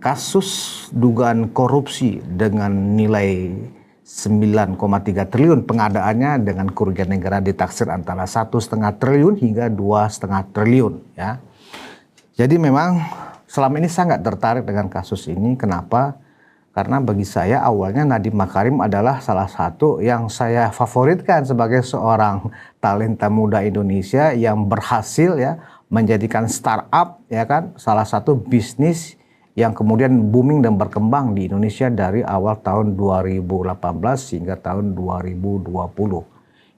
kasus dugaan korupsi dengan nilai 9,3 triliun pengadaannya dengan kerugian negara ditaksir antara 1,5 triliun hingga 2,5 triliun ya. Jadi memang selama ini saya nggak tertarik dengan kasus ini. Kenapa? Karena bagi saya awalnya Nadiem Makarim adalah salah satu yang saya favoritkan sebagai seorang talenta muda Indonesia yang berhasil ya menjadikan startup ya kan salah satu bisnis yang kemudian booming dan berkembang di Indonesia dari awal tahun 2018 hingga tahun 2020.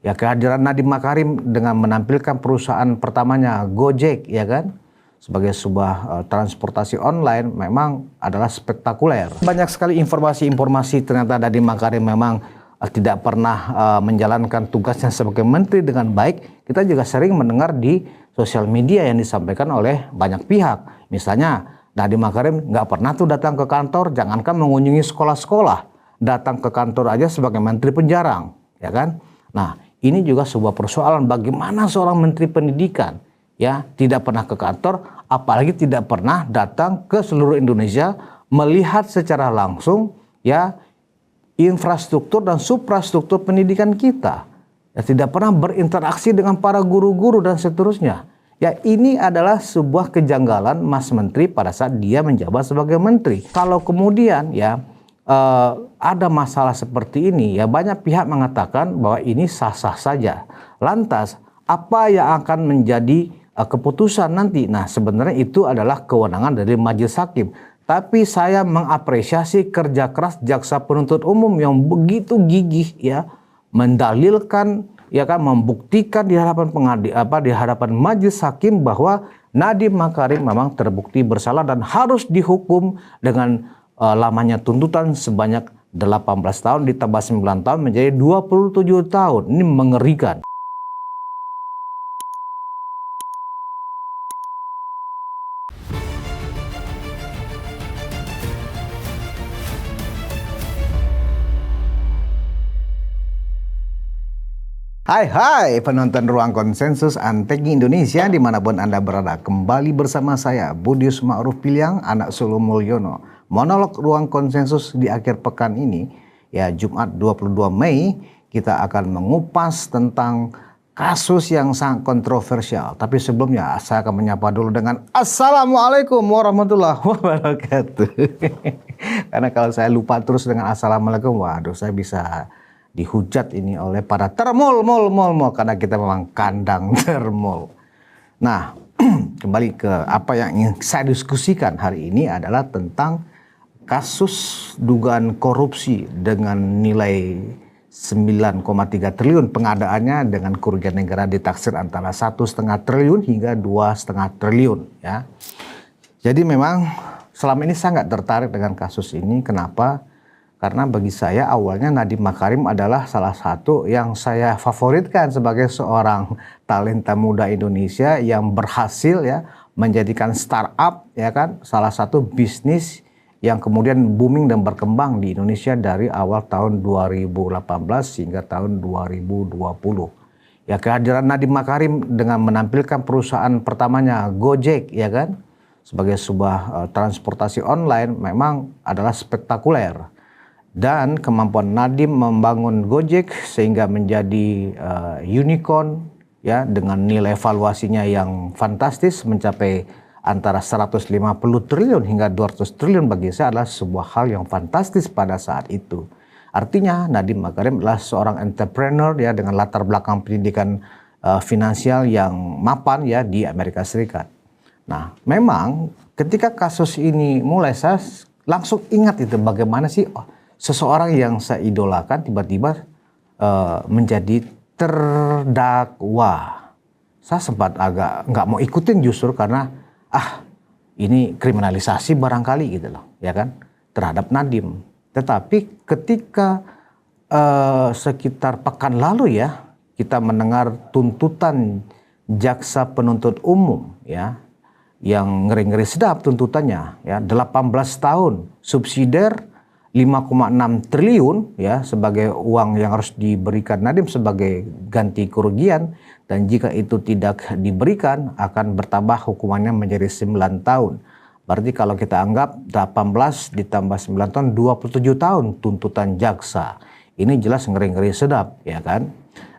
Ya, kehadiran Nadiem Makarim dengan menampilkan perusahaan pertamanya Gojek ya kan sebagai sebuah transportasi online memang adalah spektakuler. Banyak sekali informasi-informasi ternyata Nadiem Makarim memang tidak pernah menjalankan tugasnya sebagai menteri dengan baik. Kita juga sering mendengar di sosial media yang disampaikan oleh banyak pihak. Misalnya Nadiem Makarim nggak pernah tuh datang ke kantor, jangankan mengunjungi sekolah-sekolah, datang ke kantor aja sebagai menteri pun jarang, ya kan? Nah, ini juga sebuah persoalan bagaimana seorang menteri pendidikan ya tidak pernah ke kantor, apalagi tidak pernah datang ke seluruh Indonesia melihat secara langsung ya infrastruktur dan suprastruktur pendidikan kita. Ya, tidak pernah berinteraksi dengan para guru-guru dan seterusnya. Ya, ini adalah sebuah kejanggalan Mas Menteri pada saat dia menjabat sebagai menteri. Kalau kemudian ya ada masalah seperti ini, ya banyak pihak mengatakan bahwa ini sah-sah saja. Lantas apa yang akan menjadi keputusan nanti? Nah, sebenarnya itu adalah kewenangan dari majelis hakim. Tapi saya mengapresiasi kerja keras jaksa penuntut umum yang begitu gigih ya mendalilkan ya kan membuktikan di hadapan di hadapan majelis hakim bahwa Nadiem Makarim memang terbukti bersalah dan harus dihukum dengan lamanya tuntutan sebanyak 18 tahun ditambah 9 tahun menjadi 27 tahun. Ini mengerikan. Hai penonton Ruang Konsensus Anteki Indonesia dimanapun Anda berada. Kembali bersama saya Budius Ma'ruf Piliang, anak Solo Mulyono. Monolog Ruang Konsensus di akhir pekan ini ya Jumat 22 Mei kita akan mengupas tentang kasus yang sangat kontroversial. Tapi sebelumnya saya akan menyapa dulu dengan Assalamualaikum warahmatullahi wabarakatuh. Karena kalau saya lupa terus dengan Assalamualaikum, waduh saya bisa dihujat ini oleh para termol karena kita memang kandang termol. Nah, kembali ke apa yang ingin saya diskusikan hari ini adalah tentang kasus dugaan korupsi dengan nilai 9,3 triliun pengadaannya dengan kerugian negara ditaksir antara 1,5 triliun hingga 2,5 triliun ya. Jadi memang selama ini saya nggak tertarik dengan kasus ini. Kenapa? Karena bagi saya awalnya Nadiem Makarim adalah salah satu yang saya favoritkan sebagai seorang talenta muda Indonesia yang berhasil ya menjadikan startup ya kan salah satu bisnis yang kemudian booming dan berkembang di Indonesia dari awal tahun 2018 hingga tahun 2020. Ya, kehadiran Nadiem Makarim dengan menampilkan perusahaan pertamanya Gojek ya kan sebagai sebuah transportasi online memang adalah spektakuler. Dan kemampuan Nadiem membangun Gojek sehingga menjadi unicorn ya dengan nilai valuasinya yang fantastis mencapai antara 150 triliun hingga 200 triliun bagi saya adalah sebuah hal yang fantastis pada saat itu. Artinya Nadiem Makarim adalah seorang entrepreneur ya dengan latar belakang pendidikan finansial yang mapan ya di Amerika Serikat. Nah, memang ketika kasus ini mulai saya langsung ingat itu bagaimana sih seseorang yang saya idolakan tiba-tiba menjadi terdakwa. Saya sempat agak nggak mau ikutin justru karena ini kriminalisasi barangkali gitu loh, ya kan, terhadap Nadiem. Tetapi ketika sekitar pekan lalu ya kita mendengar tuntutan jaksa penuntut umum ya yang ngeri-ngeri sedap tuntutannya ya 18 tahun subsidiar 5,6 triliun ya sebagai uang yang harus diberikan Nadiem sebagai ganti kerugian, dan jika itu tidak diberikan akan bertambah hukumannya menjadi 9 tahun. Berarti kalau kita anggap 18 ditambah 9 tahun, 27 tahun tuntutan jaksa. Ini jelas ngeri-ngeri sedap, ya kan?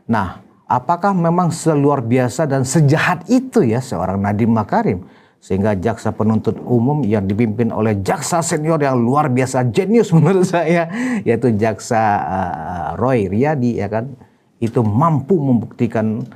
Nah, apakah memang seluar biasa dan sejahat itu ya seorang Nadiem Makarim? Sehingga jaksa penuntut umum yang dipimpin oleh jaksa senior yang luar biasa jenius menurut saya, yaitu jaksa Roy Riyadi, ya kan? Itu mampu membuktikan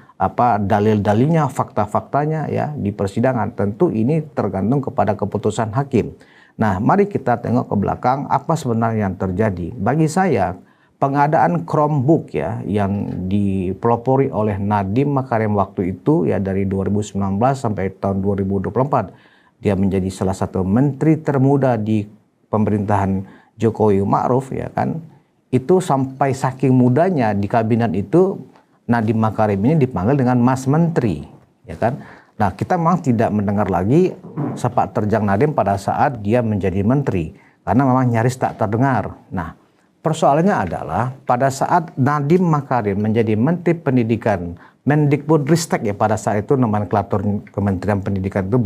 dalil-dalilnya, fakta-faktanya ya di persidangan. Tentu ini tergantung kepada keputusan hakim. Nah, mari kita tengok ke belakang apa sebenarnya yang terjadi. Bagi saya, pengadaan Chromebook ya yang dipelopori oleh Nadiem Makarim waktu itu ya dari 2019 sampai tahun 2024, dia menjadi salah satu menteri termuda di pemerintahan Jokowi Ma'ruf, ya kan. Itu sampai saking mudanya di kabinet itu Nadiem Makarim ini dipanggil dengan Mas Menteri, ya kan. Nah, kita memang tidak mendengar lagi sepak terjang Nadiem pada saat dia menjadi menteri, karena memang nyaris tak terdengar. Nah, persoalannya adalah pada saat Nadiem Makarim menjadi Menteri Pendidikan, Mendikbudristek ya pada saat itu nomenklatur Kementerian Pendidikan itu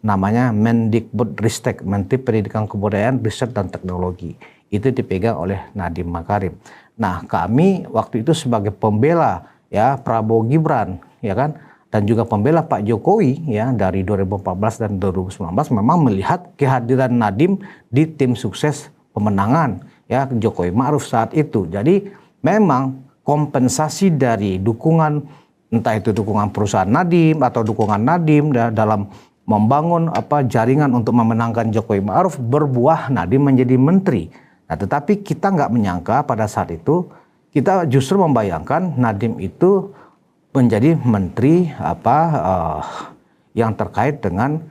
namanya Mendikbudristek, Menteri Pendidikan Kebudayaan, Riset dan Teknologi. Itu dipegang oleh Nadiem Makarim. Nah, kami waktu itu sebagai pembela ya Prabowo Gibran, ya kan, dan juga pembela Pak Jokowi ya dari 2014 dan 2019 memang melihat kehadiran Nadiem di tim sukses pemenangan ya Jokowi Ma'ruf saat itu. Jadi memang kompensasi dari dukungan, entah itu dukungan perusahaan Nadiem atau dukungan Nadiem dalam membangun jaringan untuk memenangkan Jokowi Ma'ruf, berbuah Nadiem menjadi menteri. Nah, tetapi kita nggak menyangka pada saat itu, kita justru membayangkan Nadiem itu menjadi menteri yang terkait dengan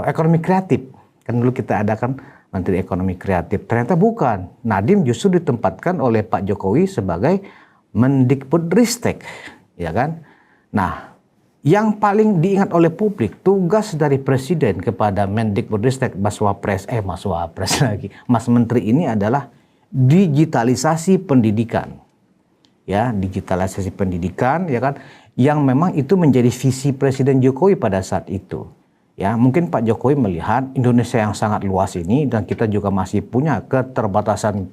ekonomi kreatif. Kan dulu kita adakan Menteri Ekonomi Kreatif. Ternyata bukan. Nadiem justru ditempatkan oleh Pak Jokowi sebagai Mendikbudristek, ya kan? Nah, yang paling diingat oleh publik, tugas dari Presiden kepada Mendikbudristek, Mas Menteri ini adalah digitalisasi pendidikan. Ya, digitalisasi pendidikan, ya kan? Yang memang itu menjadi visi Presiden Jokowi pada saat itu. Ya, mungkin Pak Jokowi melihat Indonesia yang sangat luas ini dan kita juga masih punya keterbatasan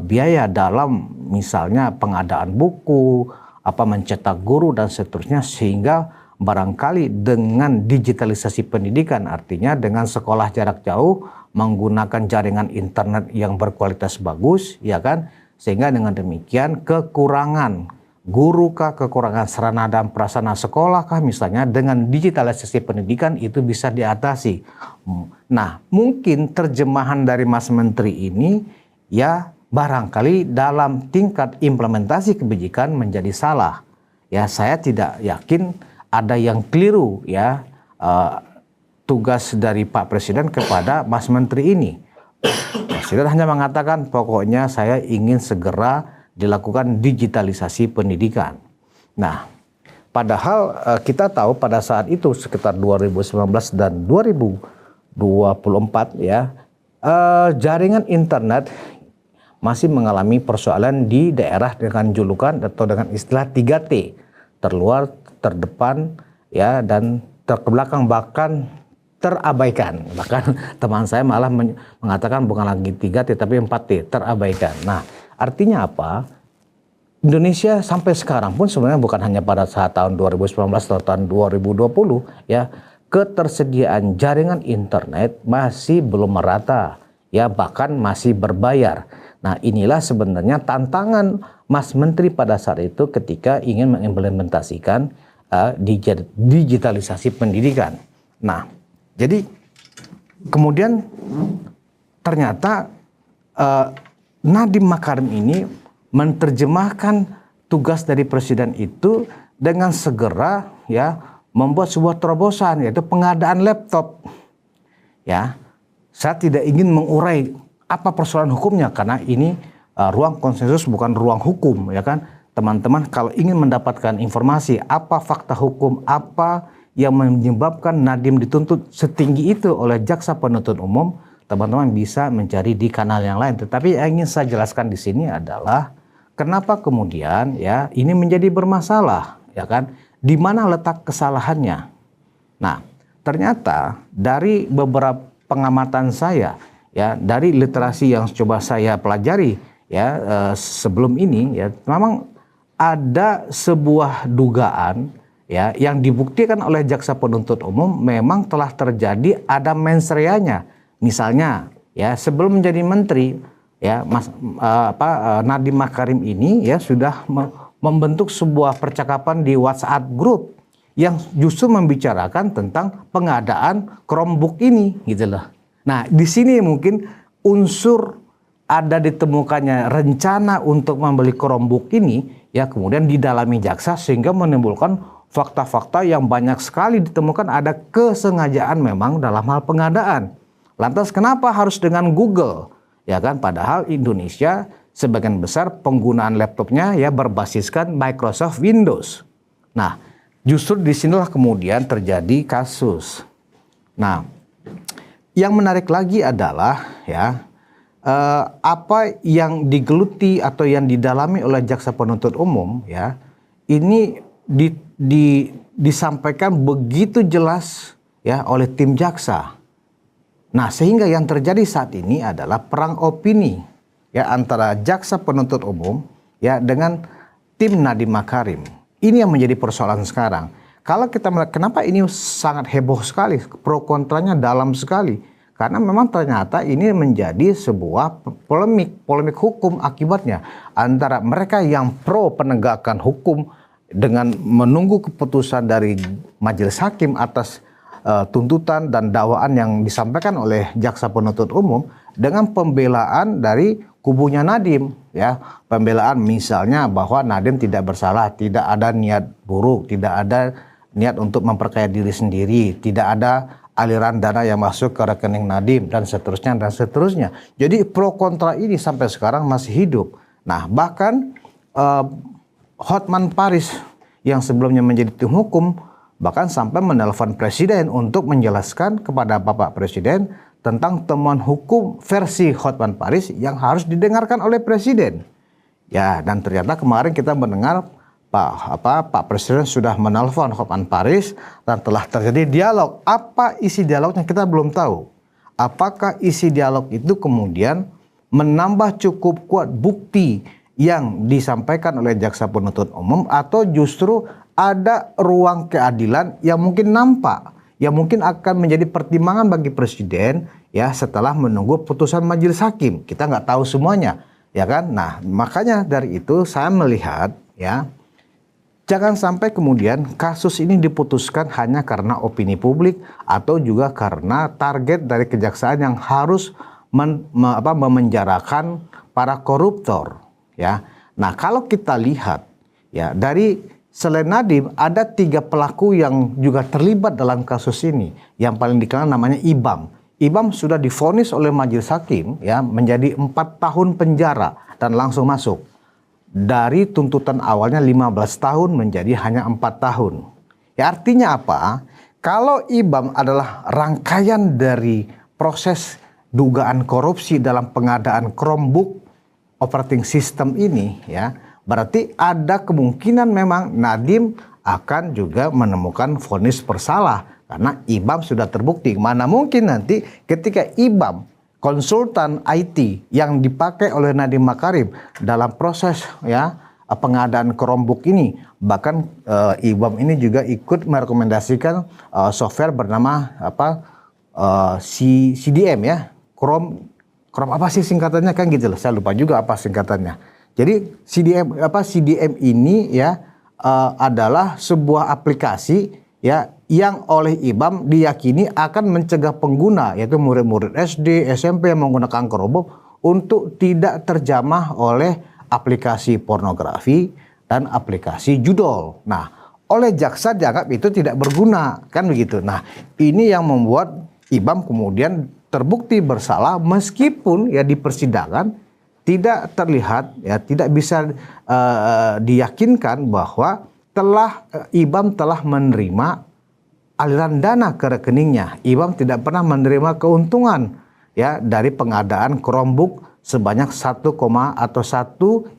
biaya dalam misalnya pengadaan buku, mencetak guru dan seterusnya, sehingga barangkali dengan digitalisasi pendidikan, artinya dengan sekolah jarak jauh menggunakan jaringan internet yang berkualitas bagus, ya kan, sehingga dengan demikian kekurangan guru kekurangan sarana dan prasarana sekolah misalnya dengan digitalisasi pendidikan itu bisa diatasi. Nah, mungkin terjemahan dari Mas Menteri ini ya barangkali dalam tingkat implementasi kebijakan menjadi salah. Ya, saya tidak yakin ada yang keliru ya tugas dari Pak Presiden kepada Mas Menteri ini. Presiden hanya mengatakan pokoknya saya ingin segera dilakukan digitalisasi pendidikan. Nah, padahal kita tahu pada saat itu sekitar 2019 dan 2024 ya jaringan internet masih mengalami persoalan di daerah dengan julukan atau dengan istilah 3T, terluar, terdepan ya dan terbelakang, bahkan terabaikan. Bahkan teman saya malah mengatakan bukan lagi 3T tapi 4T, terabaikan. Nah, artinya apa? Indonesia sampai sekarang pun sebenarnya bukan hanya pada saat tahun 2019 atau tahun 2020 ya, ketersediaan jaringan internet masih belum merata ya, bahkan masih berbayar. Nah, inilah sebenarnya tantangan Mas Menteri pada saat itu ketika ingin mengimplementasikan digitalisasi pendidikan. Nah, jadi kemudian ternyata Nadiem Makarim ini menerjemahkan tugas dari Presiden itu dengan segera ya membuat sebuah terobosan, yaitu pengadaan laptop. Ya, saya tidak ingin mengurai apa persoalan hukumnya karena ini ruang konsensus bukan ruang hukum, ya kan. Teman-teman kalau ingin mendapatkan informasi apa fakta hukum, apa yang menyebabkan Nadiem dituntut setinggi itu oleh jaksa penuntut umum, teman-teman bisa mencari di kanal yang lain. Tetapi yang ingin saya jelaskan di sini adalah kenapa kemudian ya ini menjadi bermasalah, ya kan? Di mana letak kesalahannya? Nah, ternyata dari beberapa pengamatan saya, ya, dari literasi yang coba saya pelajari, ya, sebelum ini, ya, memang ada sebuah dugaan, ya, yang dibuktikan oleh jaksa penuntut umum memang telah terjadi ada mens reanya. Misalnya, ya, sebelum menjadi menteri, ya, Nadiem Makarim ini, ya, sudah membentuk sebuah percakapan di WhatsApp group yang justru membicarakan tentang pengadaan Chromebook ini, gitu loh. Nah, di sini mungkin unsur ada ditemukannya rencana untuk membeli Chromebook ini, ya, kemudian didalami jaksa sehingga menimbulkan fakta-fakta yang banyak sekali ditemukan ada kesengajaan memang dalam hal pengadaan. Lantas kenapa harus dengan Google? Ya kan, padahal Indonesia sebagian besar penggunaan laptopnya, ya, berbasiskan Microsoft Windows. Nah, justru disinilah kemudian terjadi kasus. Nah, yang menarik lagi adalah, ya, apa yang digeluti atau yang didalami oleh jaksa penuntut umum, ya, ini disampaikan begitu jelas, ya, oleh tim jaksa. Nah, sehingga yang terjadi saat ini adalah perang opini, ya, antara jaksa penuntut umum, ya, dengan tim Nadiem Makarim. Ini yang menjadi persoalan sekarang. Kalau kita melihat kenapa ini sangat heboh sekali, pro kontranya dalam sekali. Karena memang ternyata ini menjadi sebuah polemik hukum akibatnya antara mereka yang pro penegakan hukum dengan menunggu keputusan dari majelis hakim atas tuntutan dan dakwaan yang disampaikan oleh jaksa penuntut umum dengan pembelaan dari kubunya Nadiem, ya, pembelaan misalnya bahwa Nadiem tidak bersalah, tidak ada niat buruk, tidak ada niat untuk memperkaya diri sendiri, tidak ada aliran dana yang masuk ke rekening Nadiem dan seterusnya dan seterusnya. Jadi pro kontra ini sampai sekarang masih hidup. Nah, bahkan Hotman Paris yang sebelumnya menjadi tim hukum bahkan sampai menelpon presiden untuk menjelaskan kepada Bapak Presiden tentang temuan hukum versi Hotman Paris yang harus didengarkan oleh presiden. Ya, dan ternyata kemarin kita mendengar Pak Presiden sudah menelpon Hotman Paris dan telah terjadi dialog. Apa isi dialognya kita belum tahu. Apakah isi dialog itu kemudian menambah cukup kuat bukti yang disampaikan oleh jaksa penuntut umum atau justru ada ruang keadilan yang mungkin nampak, yang mungkin akan menjadi pertimbangan bagi presiden, ya, setelah menunggu putusan majelis hakim. Kita nggak tahu semuanya, ya kan? Nah, makanya dari itu saya melihat, ya, jangan sampai kemudian kasus ini diputuskan hanya karena opini publik atau juga karena target dari kejaksaan yang harus memenjarakan para koruptor, ya. Nah, kalau kita lihat, ya, dari selain Nadiem ada 3 pelaku yang juga terlibat dalam kasus ini. Yang paling dikenal namanya Ibam. Ibam sudah divonis oleh majelis hakim, ya, menjadi 4 tahun penjara dan langsung masuk. Dari tuntutan awalnya 15 tahun menjadi hanya 4 tahun. Ya, artinya apa? Kalau Ibam adalah rangkaian dari proses dugaan korupsi dalam pengadaan Chromebook operating system ini, ya, berarti ada kemungkinan memang Nadiem akan juga menemukan vonis bersalah karena Ibam sudah terbukti. Mana mungkin nanti ketika Ibam konsultan IT yang dipakai oleh Nadiem Makarim dalam proses, ya, pengadaan Chromebook ini, bahkan Ibam ini juga ikut merekomendasikan software bernama CDM, ya, Chrome apa sih singkatannya, kan gitu loh. Saya lupa juga apa singkatannya. Jadi CDM ini, ya, adalah sebuah aplikasi, ya, yang oleh Ibam diyakini akan mencegah pengguna, yaitu murid-murid SD, SMP yang menggunakan Chromebook untuk tidak terjamah oleh aplikasi pornografi dan aplikasi judol. Nah, oleh jaksa dianggap itu tidak berguna, kan begitu. Nah, ini yang membuat Ibam kemudian terbukti bersalah meskipun, ya, di persidangan tidak terlihat, ya, tidak bisa diyakinkan bahwa Ibam telah menerima aliran dana ke rekeningnya. Ibam tidak pernah menerima keuntungan, ya, dari pengadaan Chromebook sebanyak 1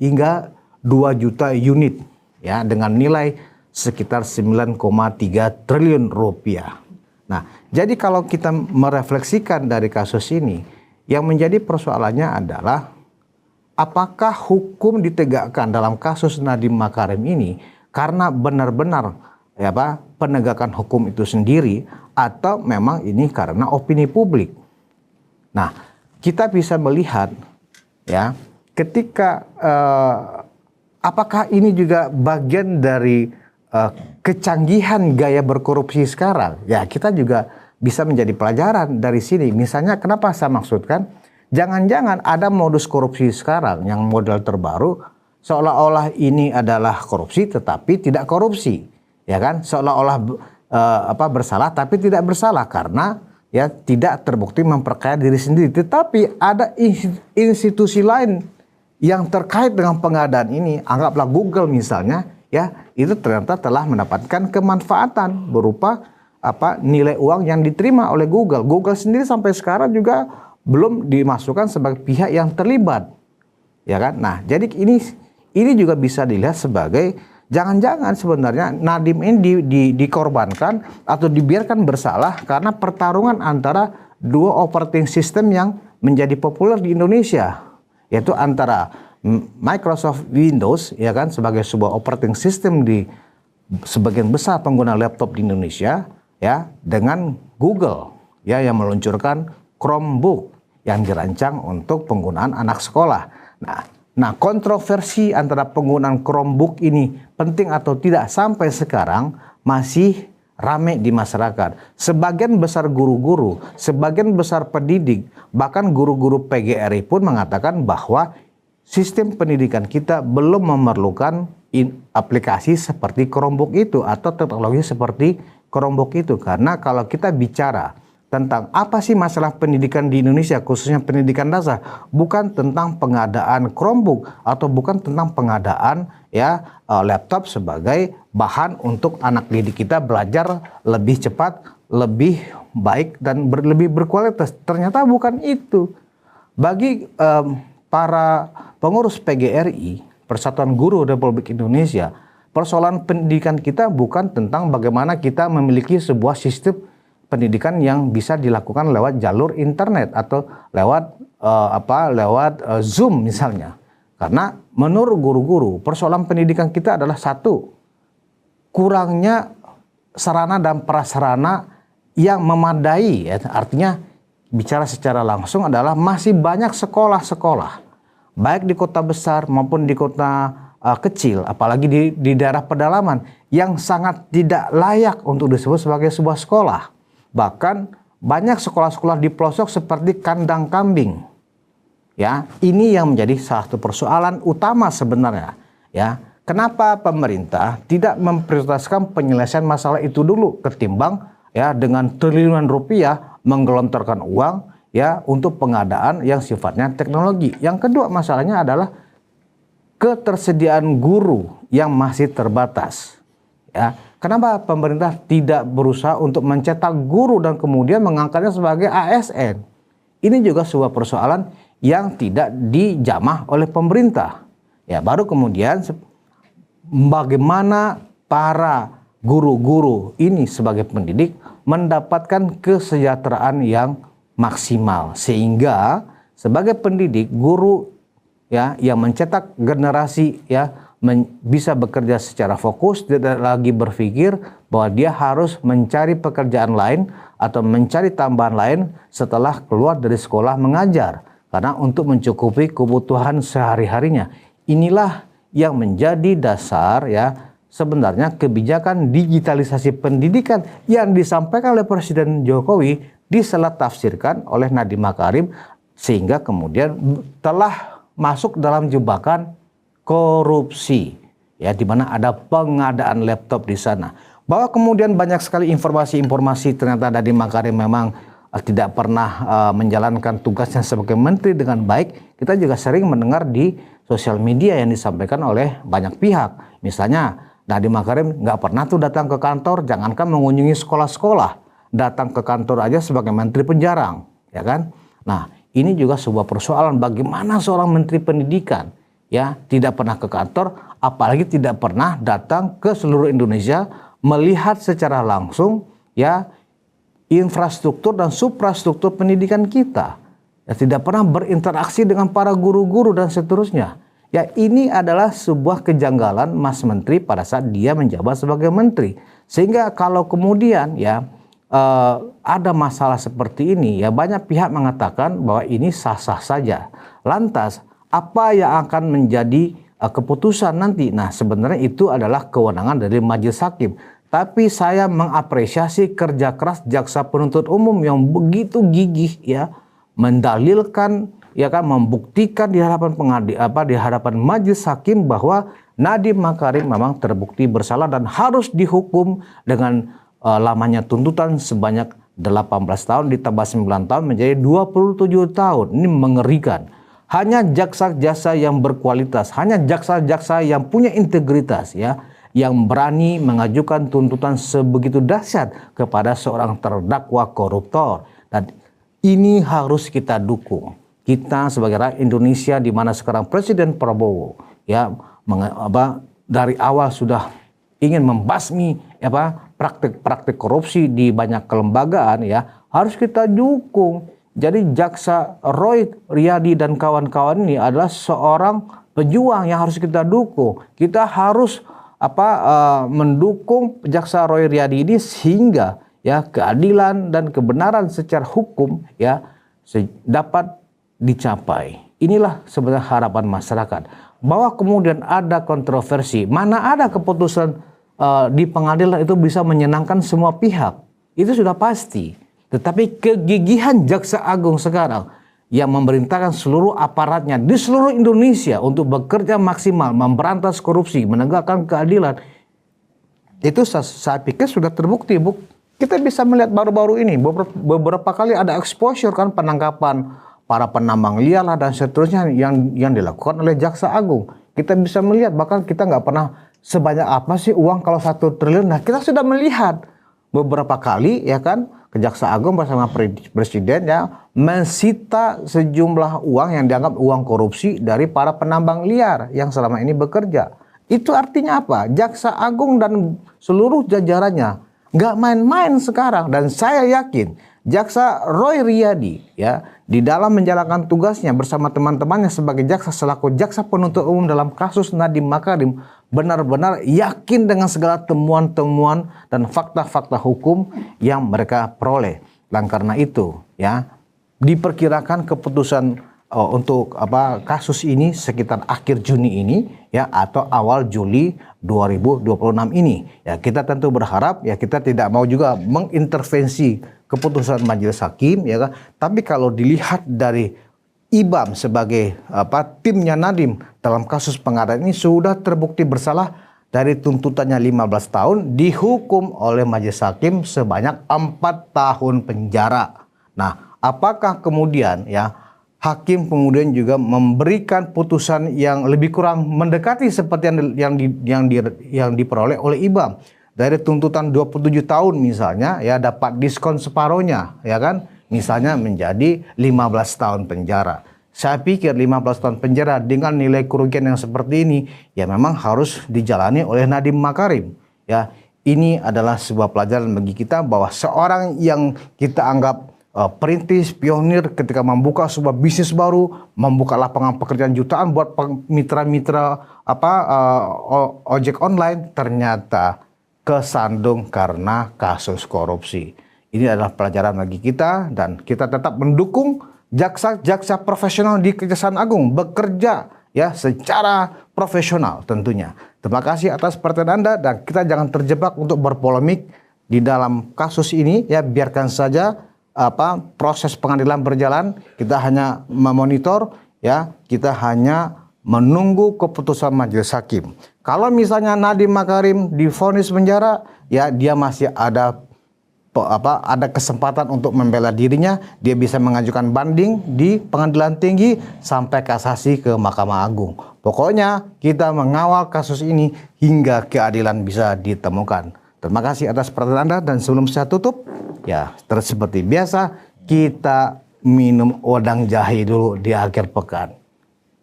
hingga 2 juta unit, ya, dengan nilai sekitar 9,3 triliun rupiah. Nah, jadi kalau kita merefleksikan dari kasus ini, yang menjadi persoalannya adalah apakah hukum ditegakkan dalam kasus Nadiem Makarim ini karena benar-benar penegakan hukum itu sendiri, atau memang ini karena opini publik. Nah, kita bisa melihat ya ketika apakah ini juga bagian dari kecanggihan gaya berkorupsi sekarang. Ya, kita juga bisa menjadi pelajaran dari sini. Misalnya, kenapa saya maksudkan, jangan-jangan ada modus korupsi sekarang yang model terbaru, seolah-olah ini adalah korupsi tetapi tidak korupsi, ya kan? Seolah-olah bersalah tapi tidak bersalah karena ya tidak terbukti memperkaya diri sendiri. Tetapi ada institusi lain yang terkait dengan pengadaan ini, anggaplah Google misalnya, ya itu ternyata telah mendapatkan kemanfaatan berupa nilai uang yang diterima oleh Google. Google sendiri sampai sekarang juga belum dimasukkan sebagai pihak yang terlibat, ya kan? Nah, jadi ini juga bisa dilihat sebagai jangan-jangan sebenarnya Nadiem ini dikorbankan atau dibiarkan bersalah karena pertarungan antara dua operating system yang menjadi populer di Indonesia, yaitu antara Microsoft Windows, ya kan, sebagai sebuah operating system di sebagian besar pengguna laptop di Indonesia, ya, dengan Google, ya, yang meluncurkan Chromebook yang dirancang untuk penggunaan anak sekolah. Nah, kontroversi antara penggunaan Chromebook ini penting atau tidak sampai sekarang masih ramai di masyarakat. Sebagian besar guru-guru, sebagian besar pendidik, bahkan guru-guru PGRI pun mengatakan bahwa sistem pendidikan kita belum memerlukan aplikasi seperti Chromebook itu atau teknologi seperti Chromebook itu. Karena kalau kita bicara tentang apa sih masalah pendidikan di Indonesia, khususnya pendidikan dasar, bukan tentang pengadaan Chromebook atau bukan tentang pengadaan laptop sebagai bahan untuk anak didik kita belajar lebih cepat, lebih baik dan lebih berkualitas. Ternyata bukan itu. Bagi para pengurus PGRI, Persatuan Guru Republik Indonesia, persoalan pendidikan kita bukan tentang bagaimana kita memiliki sebuah sistem pendidikan yang bisa dilakukan lewat jalur internet atau lewat Zoom misalnya. Karena menurut guru-guru, persoalan pendidikan kita adalah satu, kurangnya sarana dan prasarana yang memadai, ya. Artinya bicara secara langsung adalah masih banyak sekolah-sekolah, baik di kota besar maupun di kota kecil, apalagi di daerah pedalaman, yang sangat tidak layak untuk disebut sebagai sebuah sekolah. Bahkan banyak sekolah-sekolah di pelosok seperti kandang kambing. Ya, ini yang menjadi salah satu persoalan utama sebenarnya. Ya, kenapa pemerintah tidak memprioritaskan penyelesaian masalah itu dulu ketimbang ya dengan triliunan rupiah menggelontorkan uang ya untuk pengadaan yang sifatnya teknologi. Yang kedua masalahnya adalah ketersediaan guru yang masih terbatas. Ya, kenapa pemerintah tidak berusaha untuk mencetak guru dan kemudian mengangkatnya sebagai ASN? Ini juga sebuah persoalan yang tidak dijamah oleh pemerintah. Ya, baru kemudian bagaimana para guru-guru ini sebagai pendidik mendapatkan kesejahteraan yang maksimal sehingga sebagai pendidik guru ya yang mencetak generasi ya bisa bekerja secara fokus, tidak lagi berpikir bahwa dia harus mencari pekerjaan lain atau mencari tambahan lain setelah keluar dari sekolah mengajar. Karena untuk mencukupi kebutuhan sehari-harinya. Inilah yang menjadi dasar ya sebenarnya kebijakan digitalisasi pendidikan yang disampaikan oleh Presiden Jokowi disalah tafsirkan oleh Nadiem Makarim sehingga kemudian telah masuk dalam jebakan korupsi ya, di mana ada pengadaan laptop di sana. Bahwa kemudian banyak sekali informasi-informasi ternyata Nadiem Makarim memang tidak pernah menjalankan tugasnya sebagai menteri dengan baik, kita juga sering mendengar di sosial media yang disampaikan oleh banyak pihak. Misalnya Nadiem Makarim nggak pernah tuh datang ke kantor, jangankan mengunjungi sekolah-sekolah, datang ke kantor aja sebagai menteri penjarang, ya kan? Nah, ini juga sebuah persoalan bagaimana seorang menteri pendidikan ya tidak pernah ke kantor, apalagi tidak pernah datang ke seluruh Indonesia melihat secara langsung ya infrastruktur dan suprastruktur pendidikan kita. Ya, tidak pernah berinteraksi dengan para guru-guru dan seterusnya. Ya, ini adalah sebuah kejanggalan Mas Menteri pada saat dia menjabat sebagai menteri. Sehingga kalau kemudian ya ada masalah seperti ini, ya banyak pihak mengatakan bahwa ini sah-sah saja. Lantas apa yang akan menjadi keputusan nanti? Nah, sebenarnya itu adalah kewenangan dari majelis hakim. Tapi saya mengapresiasi kerja keras jaksa penuntut umum yang begitu gigih ya mendalilkan, ya kan, membuktikan di hadapan di hadapan majelis hakim bahwa Nadiem Makarim memang terbukti bersalah dan harus dihukum dengan lamanya tuntutan sebanyak 18 tahun ditambah 9 tahun menjadi 27 tahun. Ini mengerikan. Hanya jaksa-jaksa yang berkualitas, hanya jaksa-jaksa yang punya integritas ya, yang berani mengajukan tuntutan sebegitu dahsyat kepada seorang terdakwa koruptor. Dan ini harus kita dukung. Kita sebagai rakyat Indonesia di mana sekarang Presiden Prabowo ya dari awal sudah ingin membasmi praktik-praktik korupsi di banyak kelembagaan ya, harus kita dukung. Jadi jaksa Roy Riyadi dan kawan-kawan ini adalah seorang pejuang yang harus kita dukung. Kita harus mendukung jaksa Roy Riyadi ini sehingga ya keadilan dan kebenaran secara hukum ya dapat dicapai. Inilah sebenarnya harapan masyarakat. Bahwa kemudian ada kontroversi, mana ada keputusan di pengadilan itu bisa menyenangkan semua pihak. Itu sudah pasti. Tetapi kegigihan Jaksa Agung sekarang yang memerintahkan seluruh aparatnya di seluruh Indonesia untuk bekerja maksimal memberantas korupsi, menegakkan keadilan, itu saya pikir sudah terbukti. Kita bisa melihat baru-baru ini beberapa kali ada exposure kan, penangkapan para penambang liar lah dan seterusnya yang dilakukan oleh Jaksa Agung. Kita bisa melihat, bahkan kita nggak pernah sebanyak apa sih uang kalau 1 triliun. Nah, kita sudah melihat beberapa kali ya kan, Jaksa Agung bersama Presiden ya mensita sejumlah uang yang dianggap uang korupsi dari para penambang liar yang selama ini bekerja. Itu artinya apa? Jaksa Agung dan seluruh jajarannya nggak main-main sekarang, dan saya yakin Jaksa Roy Riyadi ya di dalam menjalankan tugasnya bersama teman-temannya sebagai jaksa selaku jaksa penuntut umum dalam kasus Nadiem Makarim benar-benar yakin dengan segala temuan-temuan dan fakta-fakta hukum yang mereka peroleh. Dan karena itu ya diperkirakan keputusan untuk kasus ini sekitar akhir Juni ini ya atau awal Juli 2026 ini. Ya, kita tentu berharap ya, kita tidak mau juga mengintervensi keputusan majelis hakim ya kan. Tapi kalau dilihat dari IBAM sebagai timnya Nadiem dalam kasus pengadaan ini sudah terbukti bersalah dari tuntutannya 15 tahun dihukum oleh majelis hakim sebanyak 4 tahun penjara. Nah, apakah kemudian ya hakim kemudian juga memberikan putusan yang lebih kurang mendekati seperti yang diperoleh oleh IBAM. Dari tuntutan 27 tahun misalnya ya dapat diskon separohnya ya kan, misalnya menjadi 15 tahun penjara. Saya pikir 15 tahun penjara dengan nilai kerugian yang seperti ini ya memang harus dijalani oleh Nadiem Makarim. Ya, ini adalah sebuah pelajaran bagi kita bahwa seorang yang kita anggap perintis, pionir ketika membuka sebuah bisnis baru, membuka lapangan pekerjaan jutaan buat mitra-mitra ojek online, ternyata kesandung karena kasus korupsi. Ini adalah pelajaran bagi kita dan kita tetap mendukung jaksa-jaksa profesional di Kejaksaan Agung bekerja ya secara profesional tentunya. Terima kasih atas perhatian Anda dan kita jangan terjebak untuk berpolemik di dalam kasus ini ya, biarkan saja proses pengadilan berjalan, kita hanya memonitor ya, kita hanya menunggu keputusan majelis hakim. Kalau misalnya Nadiem Makarim divonis penjara, ya dia masih ada kesempatan untuk membela dirinya, dia bisa mengajukan banding di pengadilan tinggi sampai kasasi ke Mahkamah Agung. Pokoknya kita mengawal kasus ini hingga keadilan bisa ditemukan. Terima kasih atas perhatian Anda dan sebelum saya tutup, ya seperti biasa kita minum wedang jahe dulu di akhir pekan.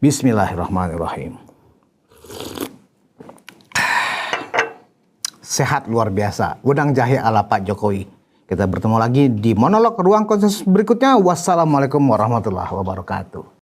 Bismillahirrahmanirrahim. Sehat luar biasa, wedang jahe ala Pak Jokowi. Kita bertemu lagi di monolog ruang konsensus berikutnya. Wassalamualaikum warahmatullahi wabarakatuh.